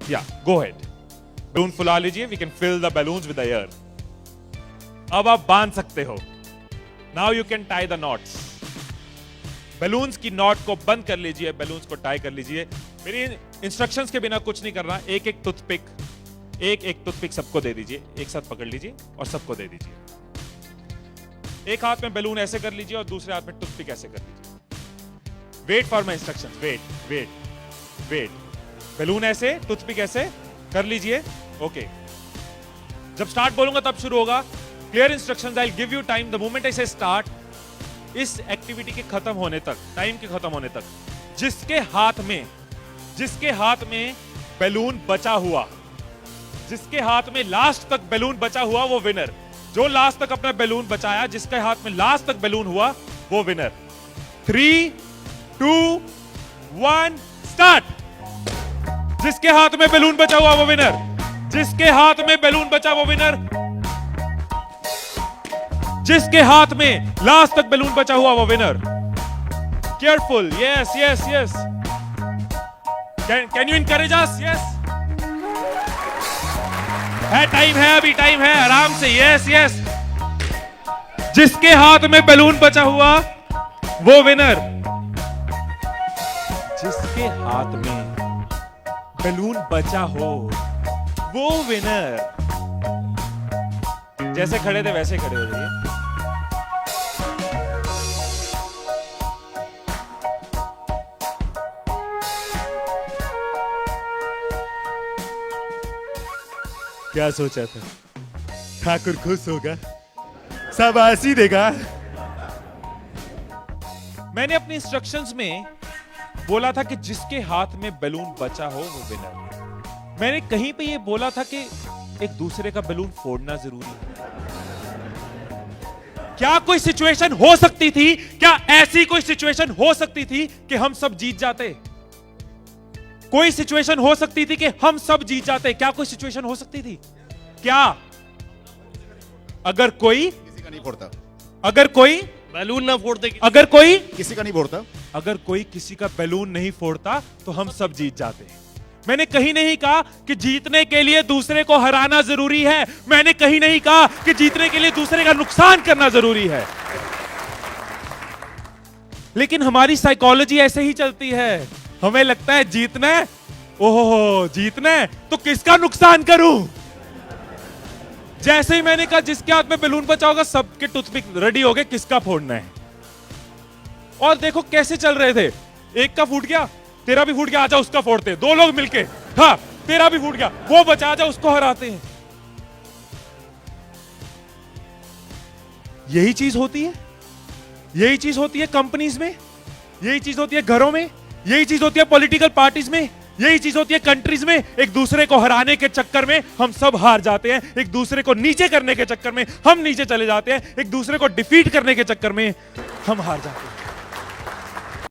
या गो head, balloon फुला लीजिए, we can fill the balloons with air. अब आप बांध सकते हो। Now you can tie the knots. Balloons की नॉट को बंद कर लीजिए, बलून्स को टाई कर लीजिए। मेरी इंस्ट्रक्शंस के बिना कुछ नहीं करना। एक एक टूथपिक सबको दे दीजिए, एक साथ पकड़ लीजिए और सबको दे दीजिए। एक हाथ में बलून ऐसे कर लीजिए और दूसरे हाथ में टूथपिक ऐसे कर लीजिए। Wait for my instructions, wait wait wait. Balloon ऐसे, टूथपिक ऐसे कर लीजिए। ओके, जब स्टार्ट बोलूंगा तब शुरू होगा। Clear instructions, I will give you time the moment I से स्टार्ट। इस एक्टिविटी के खत्म होने तक, टाइम के खत्म होने तक, जिसके हाथ में बैलून बचा हुआ, जिसके हाथ में लास्ट तक बैलून बचा हुआ, वो विनर। जो लास्ट तक अपना बैलून बचाया, जिसके हाथ में लास्ट तक बैलून हुआ, वो विनर। 3, 2, 1 स्टार्ट। जिसके हाथ में बैलून बचा हुआ वो विनर, जिसके हाथ में बैलून बचा वो विनर, जिसके हाथ में लास्ट तक बैलून बचा हुआ वो winner. Careful, yes yes yes. Can you encourage us? Yes, है टाइम है, अभी टाइम है, आराम से। Yes yes. जिसके हाथ में बैलून बचा हुआ वो विनर, जिसके हाथ में बैलून बचा हो वो विनर। जैसे खड़े थे वैसे खड़े हो जाइए। क्या सोचा था? ठाकुर खुश होगा, शाबाशी देगा। मैंने अपनी इंस्ट्रक्शंस में बोला था कि जिसके हाथ में बैलून बचा हो वो विनर। मैंने कहीं पे ये बोला था कि एक दूसरे का बैलून फोड़ना जरूरी है। क्या कोई सिचुएशन हो सकती थी, क्या ऐसी कोई सिचुएशन हो सकती थी कि हम सब जीत जाते? कोई सिचुएशन हो सकती थी कि हम सब जीत जाते? क्या कोई सिचुएशन हो सकती थी? क्या? अगर कोई किसी का नहीं फोड़ता, अगर कोई बैलून ना फोड़ते, अगर कोई किसी का नहीं फोड़ता, अगर कोई किसी का बैलून नहीं फोड़ता तो हम सब जीत जाते। मैंने कहीं नहीं कहा कि जीतने के लिए दूसरे को हराना जरूरी है। मैंने कहीं नहीं कहा कि जीतने के लिए दूसरे का नुकसान करना जरूरी है। लेकिन हमारी साइकोलॉजी ऐसे ही चलती है। हमें लगता है जीतना है, ओहो जीतना है तो किसका नुकसान करूं। जैसे ही मैंने कहा जिसके हाथ में बैलून बचा होगा, सबके टूथपिक रेडी हो गए, किसका फोड़ना है। और देखो कैसे चल रहे थे। एक का फूट गया, तेरा भी फूट गया, आजा उसका फोड़ते। दो लोग मिलके, हाँ तेरा भी फूट गया, वो बचा, आजा उसको हराते हैं। यही चीज होती है, यही चीज होती है कंपनीज में, यही चीज होती है घरों में, यही चीज होती है पॉलिटिकल पार्टीज में, यही चीज होती है कंट्रीज में। एक दूसरे को हराने के चक्कर में हम सब हार जाते हैं। एक दूसरे को नीचे करने के चक्कर में हम नीचे चले जाते हैं। एक दूसरे को डिफीट करने के चक्कर में हम हार जाते हैं।